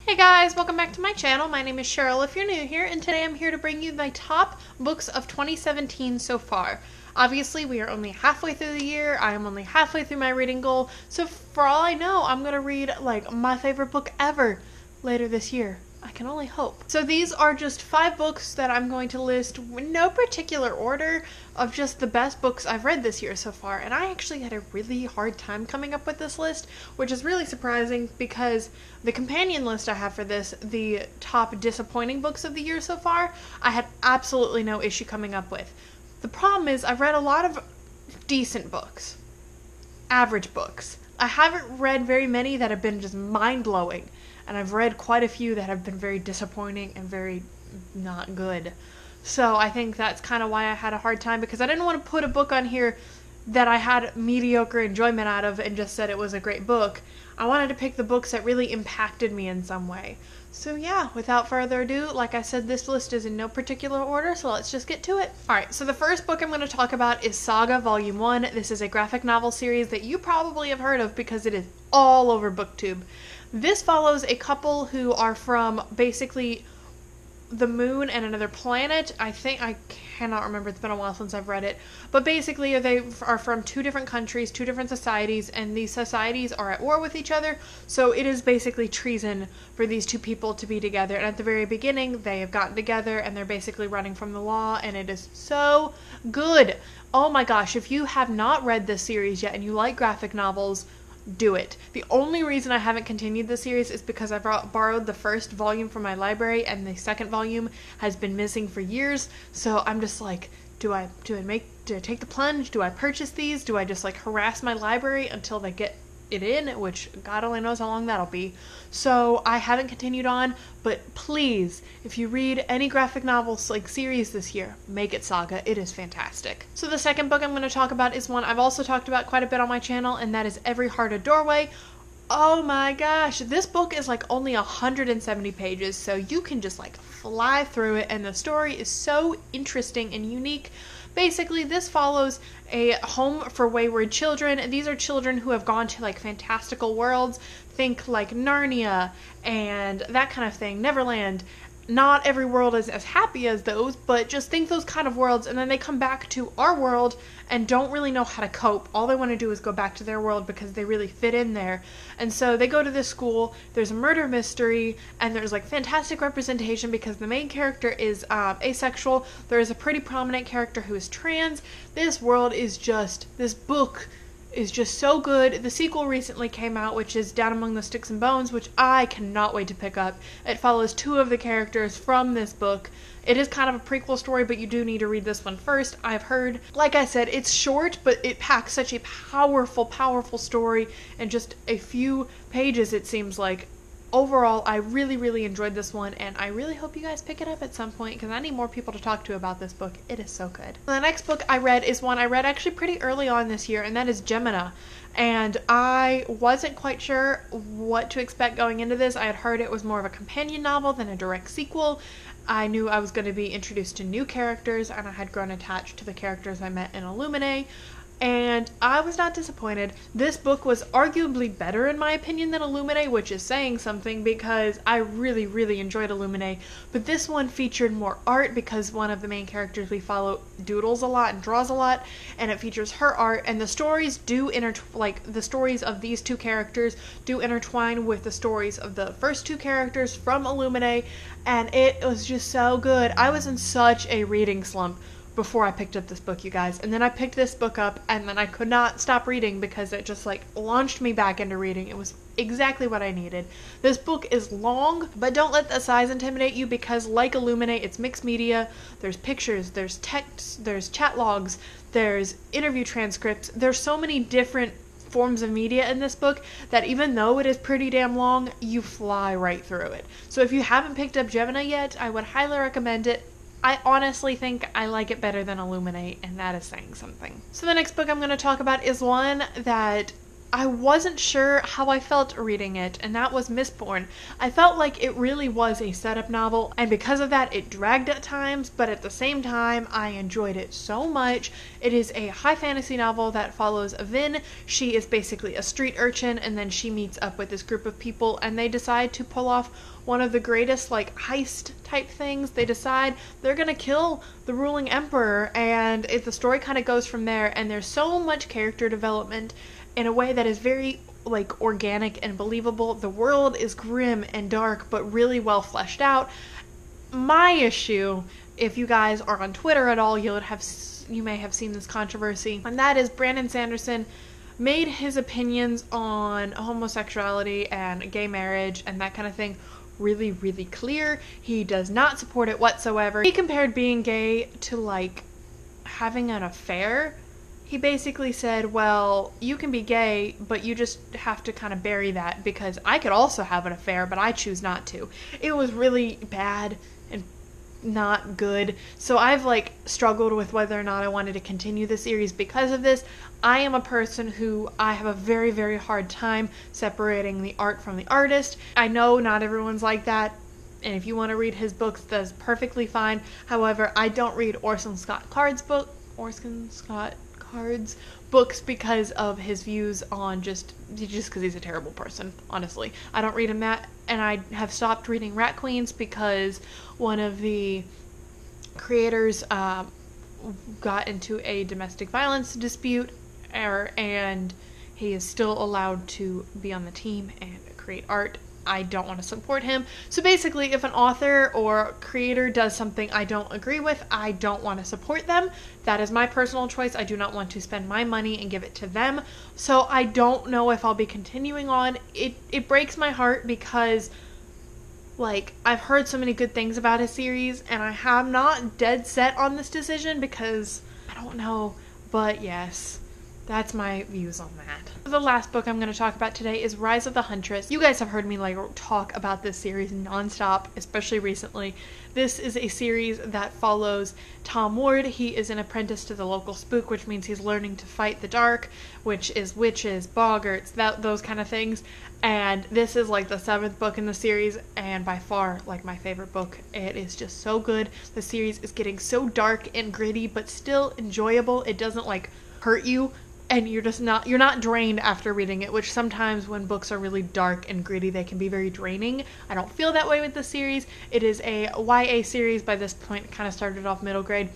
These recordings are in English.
Hey guys, welcome back to my channel. My name is Cheryl if you're new here, and today I'm here to bring you my top books of 2017 so far. Obviously, we are only halfway through the year. I am only halfway through my reading goal, so for all I know, I'm going to read like my favorite book ever later this year. I can only hope. So these are just 5 books that I'm going to list in no particular order of just the best books I've read this year so far. And I actually had a really hard time coming up with this list, which is really surprising because the companion list I have for this, the top disappointing books of the year so far, I had absolutely no issue coming up with. The problem is I've read a lot of decent books, average books. I haven't read very many that have been just mind-blowing. And I've read quite a few that have been very disappointing and very not good. So I think that's kind of why I had a hard time, because I didn't want to put a book on here that I had mediocre enjoyment out of and just said it was a great book. I wanted to pick the books that really impacted me in some way. So yeah, without further ado, like I said, this list is in no particular order, so let's just get to it. Alright, so the first book I'm going to talk about is Saga Volume 1. This is a graphic novel series that you probably have heard of because it is all over BookTube. This follows a couple who are from basically the moon and another planet. I cannot remember, it's been a while since I've read it. But basically they are from 2 different countries, 2 different societies, and these societies are at war with each other. So it is basically treason for these 2 people to be together. And at the very beginning, they have gotten together and they're basically running from the law, and it is so good. Oh my gosh, if you have not read this series yet and you like graphic novels, do it. The only reason I haven't continued the series is because I borrowed the first volume from my library and the second volume has been missing for years. So I'm just like, do I take the plunge? Do I purchase these? Do I just like harass my library until they get it in, which God only knows how long that'll be. So I haven't continued on, but please, if you read any graphic novels like series this year, make it Saga. It is fantastic. So the second book I'm going to talk about is one I've also talked about quite a bit on my channel, and that is Every Heart a Doorway. Oh my gosh, this book is like only 170 pages, so you can just like fly through it, and the story is so interesting and unique. Basically, this follows a home for wayward children. These are children who have gone to like fantastical worlds. Think like Narnia and that kind of thing, Neverland. Not every world is as happy as those, but just think those kind of worlds, and then they come back to our world and don't really know how to cope. All they want to do is go back to their world because they really fit in there. And so they go to this school, there's a murder mystery, and there's like fantastic representation because the main character is asexual. There is a pretty prominent character who is trans. This book is just so good. The sequel recently came out, which is Down Among the Sticks and Bones, which I cannot wait to pick up. It follows 2 of the characters from this book. It is kind of a prequel story, but you do need to read this one first. I've heard, like I said, it's short, but it packs such a powerful, powerful story in just a few pages, it seems like. Overall, I really, really enjoyed this one, and I really hope you guys pick it up at some point because I need more people to talk to about this book. It is so good. The next book I read is one I read actually pretty early on this year, and that is Gemini. And I wasn't quite sure what to expect going into this. I had heard it was more of a companion novel than a direct sequel. I knew I was going to be introduced to new characters, and I had grown attached to the characters I met in Illuminae. And I was not disappointed. This book was arguably better in my opinion than Illuminae, which is saying something because I really, really enjoyed Illuminae. But this one featured more art because one of the main characters we follow doodles a lot and draws a lot, and it features her art. And the stories do the stories of these 2 characters do intertwine with the stories of the first 2 characters from Illuminae, and it was just so good. I was in such a reading slump before I picked up this book, you guys. And then I picked this book up, and then I could not stop reading because it just like launched me back into reading. It was exactly what I needed. This book is long, but don't let the size intimidate you because like Illuminae, it's mixed media. There's pictures, there's text, there's chat logs, there's interview transcripts. There's so many different forms of media in this book that even though it is pretty damn long, you fly right through it. So if you haven't picked up Gemini yet, I would highly recommend it. I honestly think I like it better than Illuminae, and that is saying something. So the next book I'm going to talk about is one that I wasn't sure how I felt reading it, and that was Mistborn. I felt like it really was a setup novel, and because of that, it dragged at times, but at the same time, I enjoyed it so much. It is a high fantasy novel that follows Vin. She is basically a street urchin, and then she meets up with this group of people, and they decide to pull off one of the greatest, like, heist type things. They decide they're gonna kill the ruling emperor, and the story kind of goes from there, and there's so much character development in a way that is very, like, organic and believable. The world is grim and dark, but really well fleshed out. My issue, if you guys are on Twitter at all, you may have seen this controversy, and that is Brandon Sanderson made his opinions on homosexuality and gay marriage and that kind of thing really, really clear. He does not support it whatsoever. He compared being gay to, like, having an affair. He basically said, well, you can be gay, but you just have to kind of bury that, because I could also have an affair, but I choose not to. It was really bad and not good. So I've, like, struggled with whether or not I wanted to continue the series because of this. I am a person who I have a very, very hard time separating the art from the artist. I know not everyone's like that, and if you want to read his books, that's perfectly fine. However, I don't read Orson Scott Card's books because of his views on just because he's a terrible person, honestly. I don't read him that, and I have stopped reading Rat Queens because one of the creators got into a domestic violence dispute, and he is still allowed to be on the team and create art. I don't want to support him. So basically, if an author or creator does something I don't agree with, I don't want to support them. That is my personal choice. I do not want to spend my money and give it to them. So I don't know if I'll be continuing on. It breaks my heart because, like, I've heard so many good things about his series, and I am not dead set on this decision because I don't know. But yes, that's my views on that. The last book I'm going to talk about today is Rise of the Huntress. You guys have heard me, like, talk about this series nonstop, especially recently. This is a series that follows Tom Ward. He is an apprentice to the local spook, which means he's learning to fight the dark, which is witches, boggarts, those kind of things. And this is, like, the 7th book in the series, and by far, like, my favorite book. It is just so good. The series is getting so dark and gritty, but still enjoyable. It doesn't, like, hurt you, and you're not drained after reading it, which sometimes when books are really dark and gritty, they can be very draining. I don't feel that way with the series. It is a YA series. By this point, it kind of started off middle grade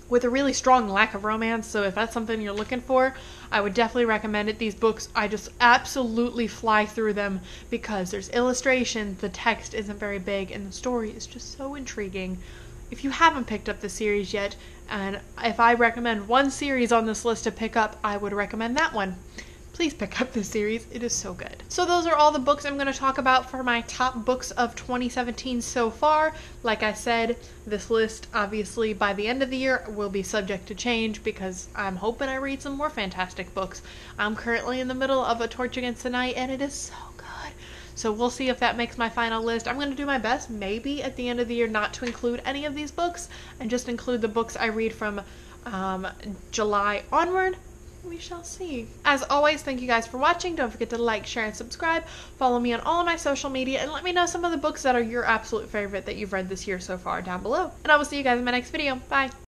with a really strong lack of romance, so if that's something you're looking for, I would definitely recommend it. These books, I just absolutely fly through them because there's illustrations, the text isn't very big, and the story is just so intriguing. If you haven't picked up the series yet, and if I recommend one series on this list to pick up, I would recommend that one. Please pick up this series. It is so good. So those are all the books I'm going to talk about for my top books of 2017 so far. Like I said, this list, obviously, by the end of the year will be subject to change because I'm hoping I read some more fantastic books. I'm currently in the middle of A Torch Against the Night, and it is so good. So we'll see if that makes my final list. I'm going to do my best, maybe at the end of the year, not to include any of these books and just include the books I read from July onward. We shall see. As always, thank you guys for watching. Don't forget to like, share, and subscribe. Follow me on all of my social media, and let me know some of the books that are your absolute favorite that you've read this year so far down below. And I will see you guys in my next video. Bye!